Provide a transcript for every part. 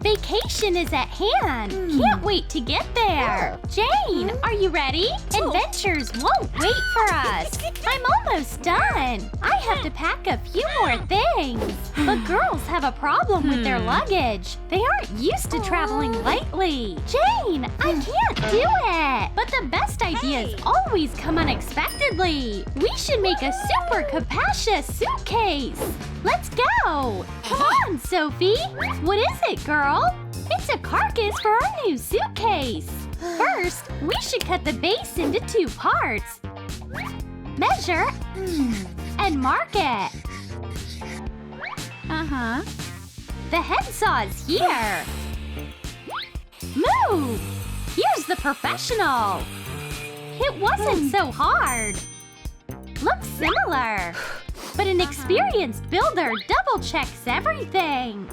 Vacation is at hand! Can't wait to get there! Jane, are you ready? Adventures won't wait for us! I'm almost done! I have to pack a few more things! But girls have a problem with their luggage. They aren't used to traveling lightly. Jane, I can't do it! But the best ideas always come unexpectedly. We should make a super capacious suitcase! Let's go! Come on, Sophie! What is it, girl? It's a carcass for our new suitcase! First, we should cut the base into 2 parts. Measure and mark it. The head saw is here. Move! Here's the professional. It wasn't so hard. Looks similar. But an experienced builder double-checks everything.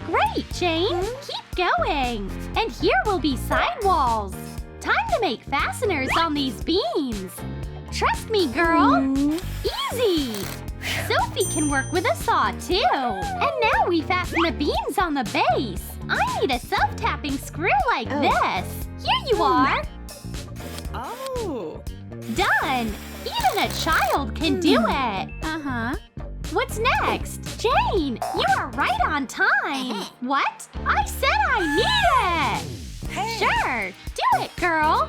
Great, Jane! Keep going! And here will be sidewalls. Time to make fasteners on these beams. Trust me, girl! Easy! Sophie can work with a saw, too. And now we fasten the beams on the base. I need a self-tapping screw like this. Here you are! Oh! Done! Even a child can do it! What's next? Jane, you are right on time! What? I said I need it! Hey. Sure! Do it, girl!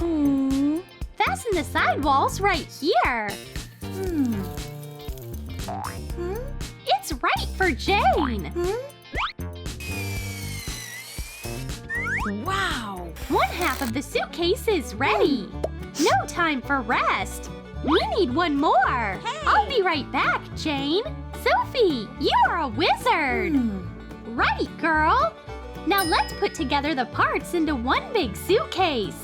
Fasten the sidewalls right here. It's right for Jane! Wow! 1/2 of the suitcase is ready. No time for rest. We need one more. I'll be right back, Jane. Sophie, you are a wizard. Right, girl. Now let's put together the parts into one big suitcase.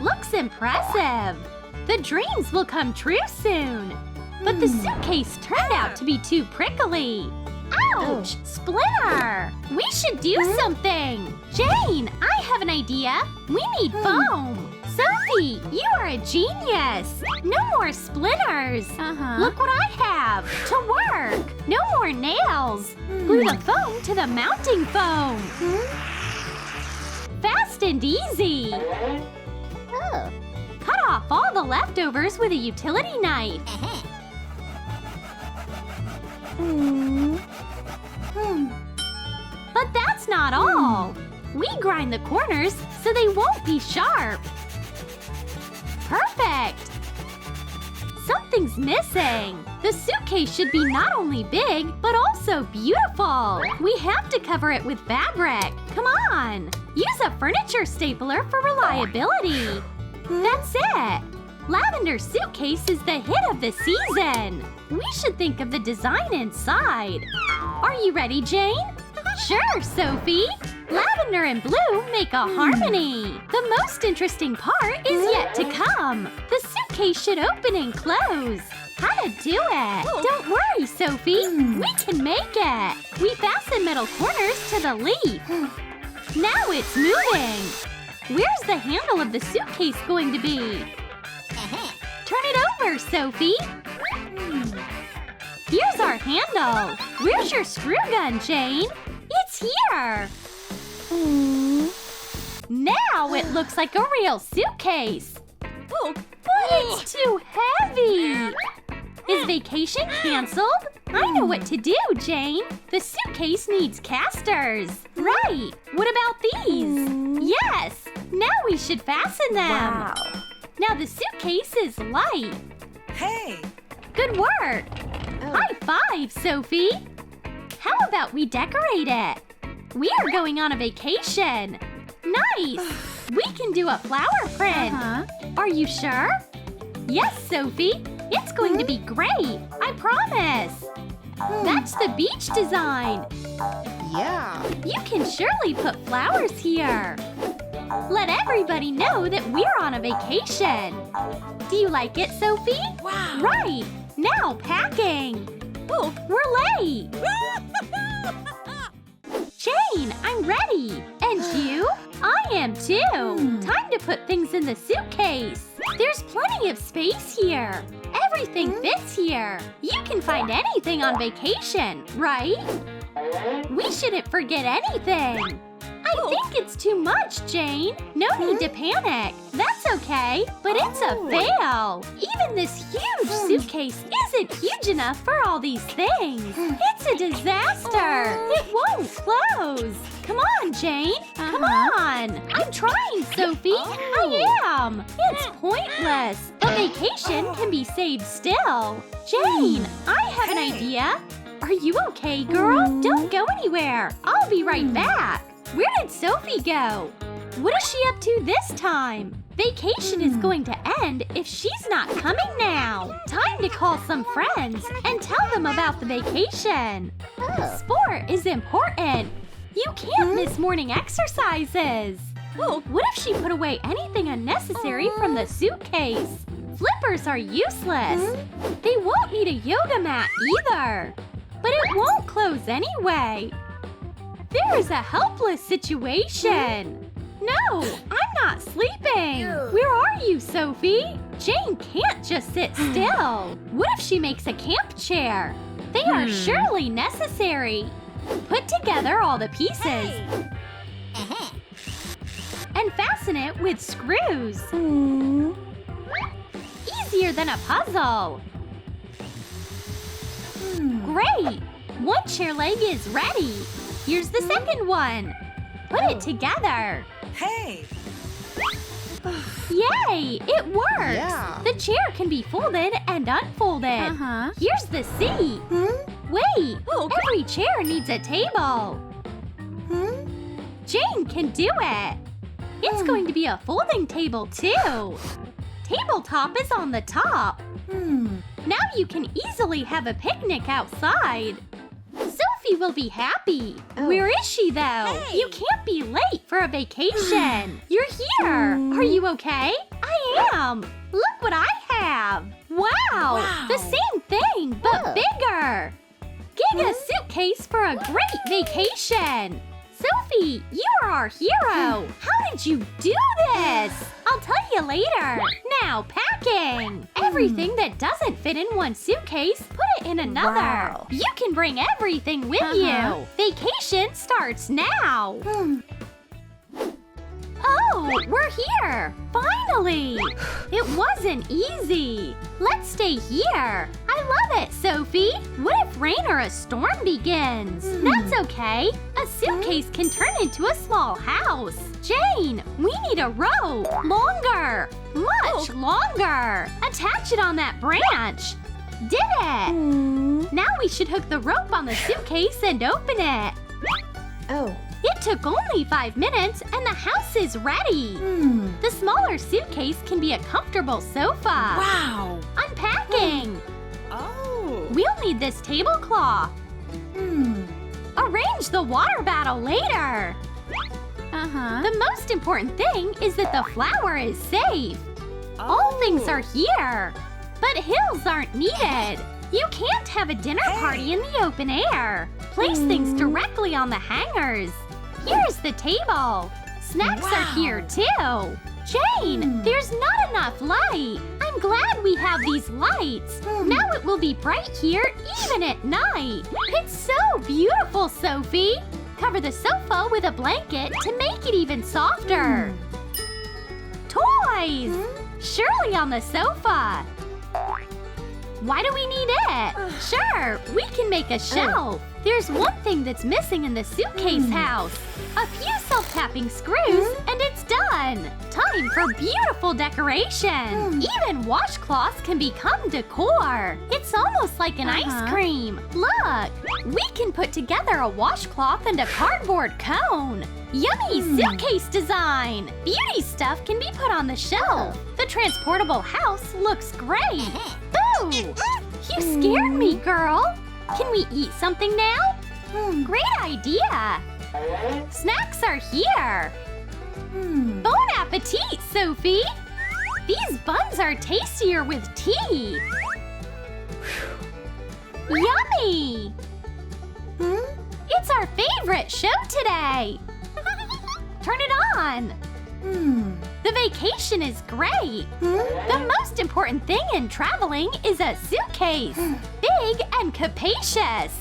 Looks impressive. The dreams will come true soon. But the suitcase turned out to be too prickly. Ouch! Splinter! We should do something! Jane, I have an idea. We need foam. Sophie, you are a genius. No more splinters. Look what I have. To work. No more nails. Glue the foam to the mounting foam. Fast and easy. Cut off all the leftovers with a utility knife. But that's not all. We grind the corners so they won't be sharp. Perfect! Something's missing. The suitcase should be not only big, but also beautiful. We have to cover it with fabric. Come on! Use a furniture stapler for reliability. That's it! Lavender suitcase is the hit of the season. We should think of the design inside. Are you ready, Jane? Sure, Sophie. Lavender and blue make a harmony. The most interesting part is yet to come. The suitcase should open and close. How to do it? Don't worry, Sophie. We can make it. We fasten metal corners to the leaf. Now it's moving. Where's the handle of the suitcase going to be? Turn it over, Sophie. Here's our handle. Where's your screw gun, Jane? It's here. Now it looks like a real suitcase. But it's too heavy. Is vacation canceled? I know what to do, Jane. The suitcase needs casters. Right. What about these? Yes. Now we should fasten them. Wow. Now the suitcase is light. Hey! Good work. High five, Sophie. How about we decorate it? We are going on a vacation. Nice. We can do a flower print. Are you sure? Yes, Sophie. It's going to be great. I promise. That's the beach design. Yeah! You can surely put flowers here. Let everybody know that we're on a vacation. Do you like it, Sophie? Wow! Right. Now packing. We're late. Jane, I'm ready. And you? I am too. Time to put things in the suitcase. There's plenty of space here. Everything fits here. You can find anything on vacation, right? We shouldn't forget anything. I think it's too much, Jane. No need to panic. That's okay, but it's a fail. Even this huge suitcase isn't huge enough for all these things. It's a disaster. It won't close. Come on, Jane. Come on. I'm trying, Sophie. I am. It's pointless. A vacation can be saved still. Jane, I have an idea. Are you okay, girl? Don't go anywhere. I'll be right back. Where did Sophie go? What is she up to this time? Vacation is going to end if she's not coming now. Time to call some friends and tell them about the vacation. Sport is important. You can't miss morning exercises. What if she put away anything unnecessary from the suitcase? Flippers are useless. They won't need a yoga mat either. But it won't close anyway. There's a helpless situation. No, I'm not sleeping. Where are you, Sophie? Jane can't just sit still. What if she makes a camp chair? They are surely necessary. Put together all the pieces. And fasten it with screws. Easier than a puzzle. Great! One chair leg is ready. Here's the second one. Put it together. Hey! Yay! It works! Yeah. The chair can be folded and unfolded. Here's the seat. Wait! Every chair needs a table. Jane can do it. It's going to be a folding table, too. Tabletop is on the top. Now you can easily have a picnic outside. Sophie will be happy. Where is she, though? Hey. You can't be late for a vacation. You're here. Are you okay? I am. Look what I have. Wow. The same thing, but bigger. Giga suitcase for a great vacation. Sophie, you are our hero. How did you do this? I'll tell you later. Now, packing. Everything that doesn't fit in one suitcase, put it in another. Wow. You can bring everything with you. Vacation starts now. Oh, we're here. Finally. It wasn't easy. Let's stay here. I love it, Sophie. What if rain or a storm begins? That's okay. A suitcase can turn into a small house. Jane, we need a rope. Longer. Much longer. Attach it on that branch. Did it. Now we should hook the rope on the suitcase and open it. It took only 5 minutes and the house is ready. The smaller suitcase can be a comfortable sofa. Wow! Unpacking. Oh! We'll need this tablecloth. Arrange the water bottle later. The most important thing is that the flour is safe. All things are here. But hills aren't needed. You can't have a dinner party in the open air. Place things directly on the hangers. Here's the table. Snacks are here, too. Jane, there's not enough light. I'm glad we have these lights. Now it will be bright here even at night. It's so beautiful, Sophie. Cover the sofa with a blanket to make it even softer. Toys! Surely on the sofa. Why do we need it? Sure, we can make a shelf. There's one thing that's missing in the suitcase house. A few self-tapping screws, and it's done. Time for beautiful decoration. Even washcloths can become decor. It's almost like an ice cream. Look, we can put together a washcloth and a cardboard cone. Yummy suitcase design. Beauty stuff can be put on the shelf. The transportable house looks great. Boo! You scared me, girl. Can we eat something now? Great idea. Snacks are here. Bon appetit, Sophie. These buns are tastier with tea. Yummy. It's our favorite show today. Turn it on. The vacation is great. The most important thing in traveling is a suitcase. Big and capacious.